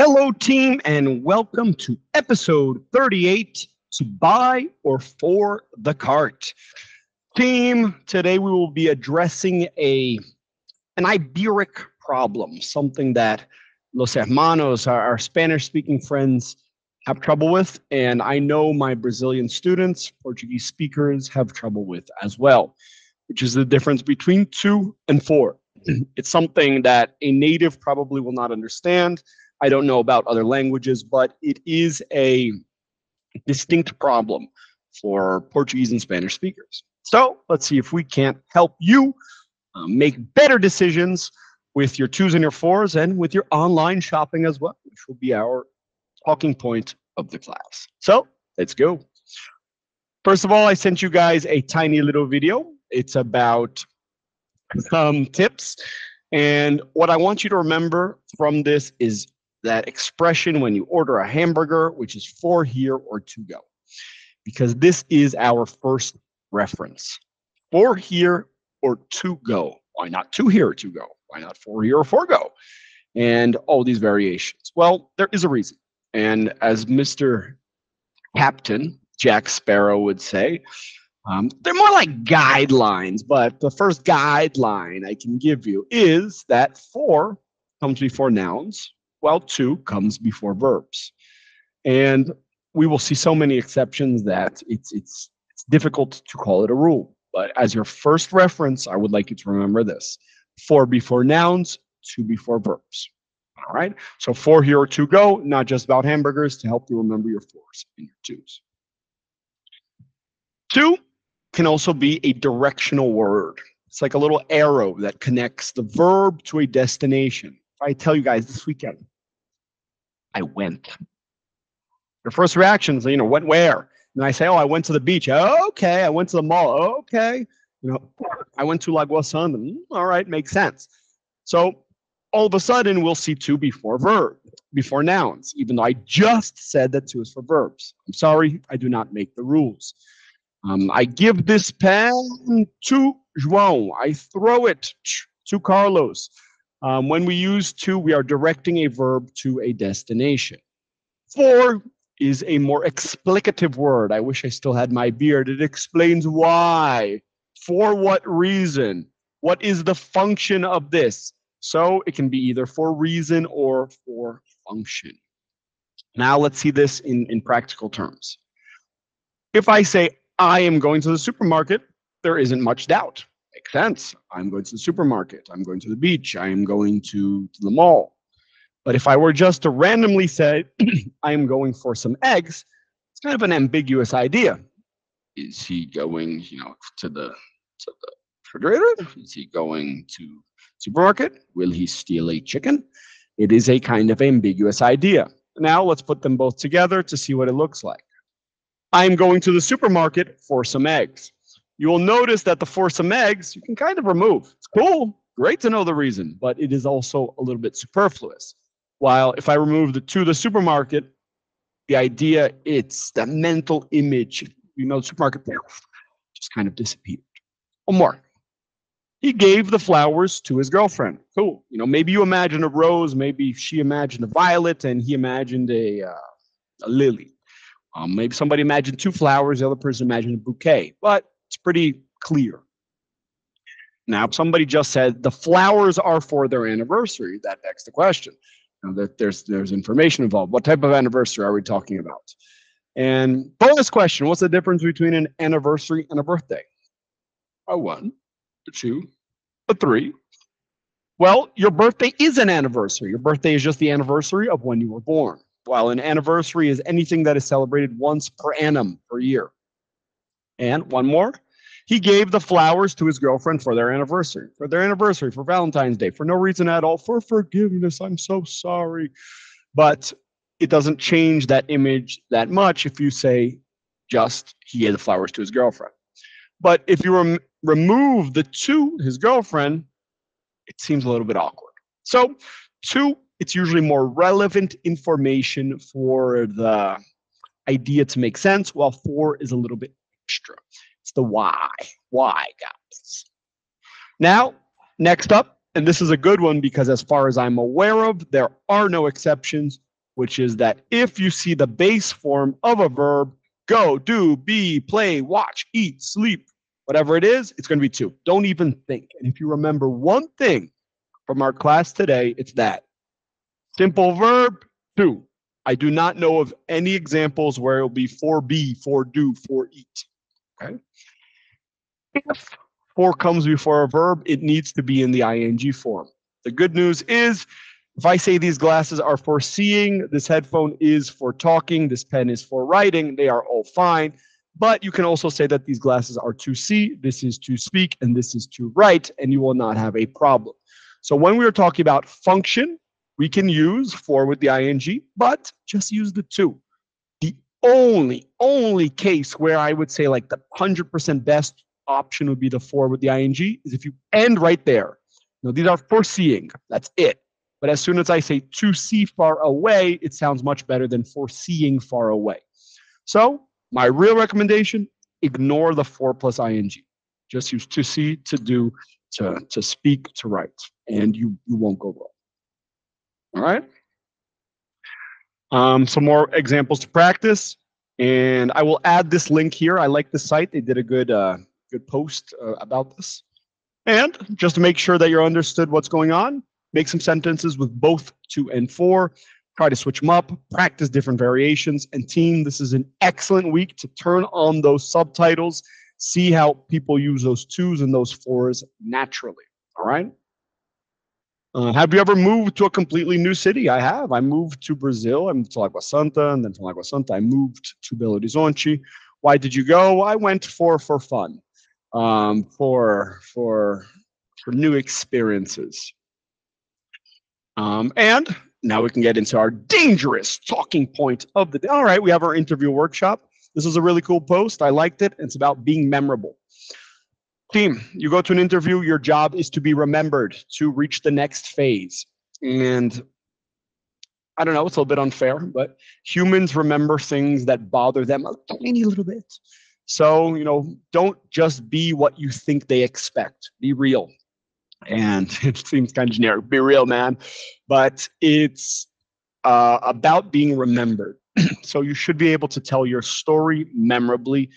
Hello, team, and welcome to episode 38 to Buy or For the Cart. Team, today we will be addressing an Iberic problem, something that Los Hermanos, our Spanish speaking friends, have trouble with. And I know my Brazilian students, Portuguese speakers, have trouble with as well, which is the difference between to and for. It's something that a native probably will not understand. I don't know about other languages, but it is a distinct problem for Portuguese and Spanish speakers. So let's see if we can't help you make better decisions with your twos and your fours and with your online shopping as well, which will be our talking point of the class. So let's go. First of all, I sent you guys a tiny little video. It's about some tips. And what I want you to remember from this is that expression when you order a hamburger, which is for here or to go, because this is our first reference. For here or to go. Why not to here or to go? Why not for here or for go? And all these variations. Well, there is a reason. And as Mr. Captain Jack Sparrow would say, they're more like guidelines, but the first guideline I can give you is that for comes before nouns, while to comes before verbs. And we will see so many exceptions that it's difficult to call it a rule. But as your first reference, I would like you to remember this. For before nouns, to before verbs. All right? So for here or to go, not just about hamburgers, to help you remember your fours and your twos. To can also be a directional word. It's like a little arrow that connects the verb to a destination. If I tell you guys this weekend, I went. Your first reaction is, went where? And I say, I went to the beach. Okay. I went to the mall. Okay. I went to Lagoa Santa. All right, makes sense. So all of a sudden, we'll see to before before nouns, even though I just said that to is for verbs. I'm sorry, I do not make the rules. I give this pen to João. I throw it to Carlos. When we use to, we are directing a verb to a destination. For is a more explicative word. I wish I still had my beard. It explains why, for what reason, what is the function of this. So it can be either for reason or for function. Now let's see this in practical terms. If I say, I am going to the supermarket, there isn't much doubt. Makes sense. I'm going to the supermarket. I'm going to the beach. I am going to the mall. But if I were just to randomly say, I am going for some eggs, it's kind of an ambiguous idea. Is he going, to the refrigerator? Is he going to supermarket? Will he steal a chicken? It is a kind of ambiguous idea. Now let's put them both together to see what it looks like. I'm going to the supermarket for some eggs. You will notice that the for some eggs, you can kind of remove. It's cool, great to know the reason, but it is also a little bit superfluous. While if I remove the to the supermarket, the idea, it's the mental image, the supermarket just kind of disappeared. One more. He gave the flowers to his girlfriend. Cool. Maybe you imagine a rose, maybe she imagined a violet, and he imagined a lily. Maybe somebody imagined two flowers, the other person imagined a bouquet, but it's pretty clear. Now, if somebody just said the flowers are for their anniversary, that begs the question. That there's information involved. What type of anniversary are we talking about? And bonus question, what's the difference between an anniversary and a birthday? A 1, a 2, a 3. Well, your birthday is an anniversary. Your birthday is just the anniversary of when you were born. While an anniversary is anything that is celebrated once per annum, per year. And one more. He gave the flowers to his girlfriend for their anniversary, for Valentine's Day, for no reason at all, for forgiveness. I'm so sorry. But it doesn't change that image that much if you say just he gave the flowers to his girlfriend. But if you remove the to his girlfriend, it seems a little bit awkward. So to, it's usually more relevant information for the idea to make sense, while for is a little bit extra. It's the why. Why, guys? Now, next up, and this is a good one because as far as I'm aware of, there are no exceptions. which is that if you see the base form of a verb, go, do, be, play, watch, eat, sleep, whatever it is, it's going to be to. Don't even think. And if you remember one thing from our class today, it's that. Simple verb, to. I do not know of any examples where it will be for be, for do, for eat. Okay. If for comes before a verb, it needs to be in the ing form. The good news is, if I say these glasses are for seeing, this headphone is for talking, this pen is for writing, they are all fine. But you can also say that these glasses are to see, this is to speak, and this is to write, and you will not have a problem. So when we are talking about function, we can use for with the ing, but just use the to. The only case where I would say like the 100% best option would be the for with the ing is if you end right there. Now, these are for seeing. That's it. But as soon as I say to see far away, it sounds much better than for seeing far away. So my real recommendation, ignore the for plus ing. Just use to see, to do, to speak, to write, and you won't go wrong. All right. Some more examples to practice, and I will add this link here. I like the site; they did a good post about this. And just to make sure that you're understood what's going on, make some sentences with both to and for. Try to switch them up. Practice different variations. And team, this is an excellent week to turn on those subtitles. See how people use those twos and those fours naturally. All right. Have you ever moved to a completely new city? I have. I moved to Brazil. I moved to Lagoa Santa, and then from Lagoa Santa, I moved to Belo Horizonte. Why did you go? I went for fun, for new experiences. And now we can get into our dangerous talking point of the day. All right, we have our interview workshop. This is a really cool post. I liked it. It's about being memorable. Team, you go to an interview, your job is to be remembered, to reach the next phase. And I don't know, it's a little bit unfair, but humans remember things that bother them a tiny little bit. So, don't just be what you think they expect. Be real. And it seems kind of generic. Be real, man. But it's about being remembered. So you should be able to tell your story memorably.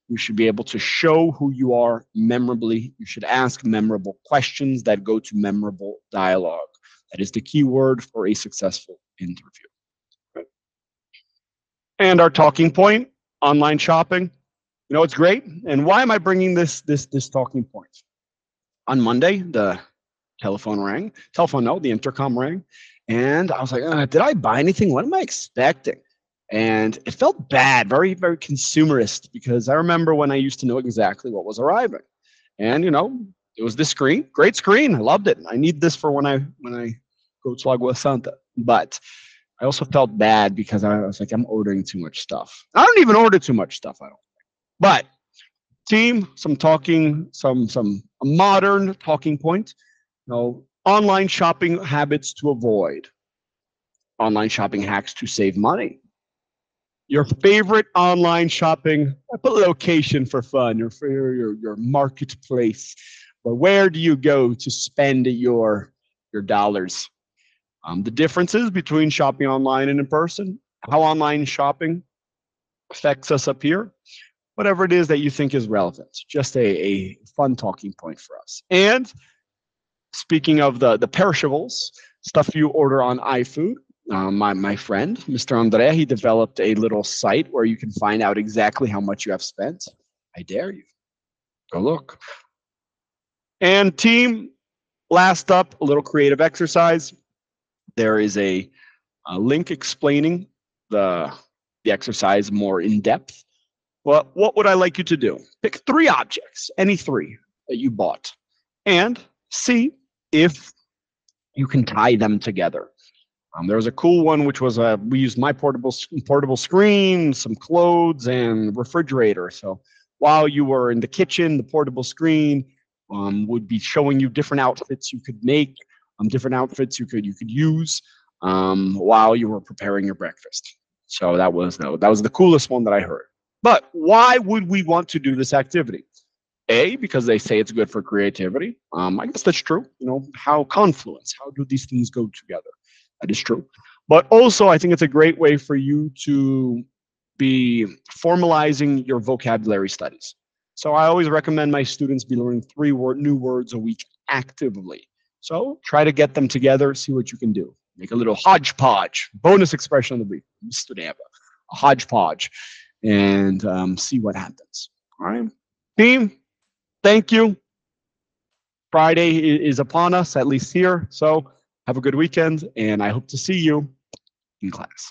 You should be able to show who you are memorably. You should ask memorable questions that go to memorable dialogue. That is the key word for a successful interview. Right. And our talking point, online shopping. It's great. And why am I bringing this talking point? On Monday, the the intercom rang. And I was like, did I buy anything? What am I expecting? And it felt bad, very, very consumerist, because I remember when I used to know exactly what was arriving. And, it was this screen, great screen. I loved it. I need this for when I go to Lagoa Santa. But I also felt bad because I was like, I'm ordering too much stuff. I don't even order too much stuff, I don't think. But team, some modern talking point. Online shopping habits to avoid. Online shopping hacks to save money. Your favorite online shopping location for fun, or for your marketplace. But where do you go to spend your dollars? The differences between shopping online and in person, how online shopping affects us up here, whatever it is that you think is relevant. Just a fun talking point for us. And speaking of the perishables, stuff you order on iFood, my friend, Mr. Andre, he developed a little site where you can find out exactly how much you have spent. I dare you. Go look. And team, last up, a little creative exercise. There is a link explaining the exercise more in depth. Well, what would I like you to do? Pick 3 objects, any 3 that you bought, and see if you can tie them together. There was a cool one, which was we used my portable screen, some clothes, and refrigerator. So while you were in the kitchen, the portable screen would be showing you different outfits you could make, different outfits you could use while you were preparing your breakfast. So that was the coolest one that I heard. But why would we want to do this activity? A, because they say it's good for creativity. I guess that's true. How confluence, how do these things go together? That is true. But also, I think it's a great way for you to be formalizing your vocabulary studies. So I always recommend my students be learning new words a week actively. So try to get them together, see what you can do. Make a little hodgepodge, bonus expression of the week, Mr. Nava, a hodgepodge, and see what happens. All right. Team, thank you. Friday is upon us, at least here. So have a good weekend, and I hope to see you in class.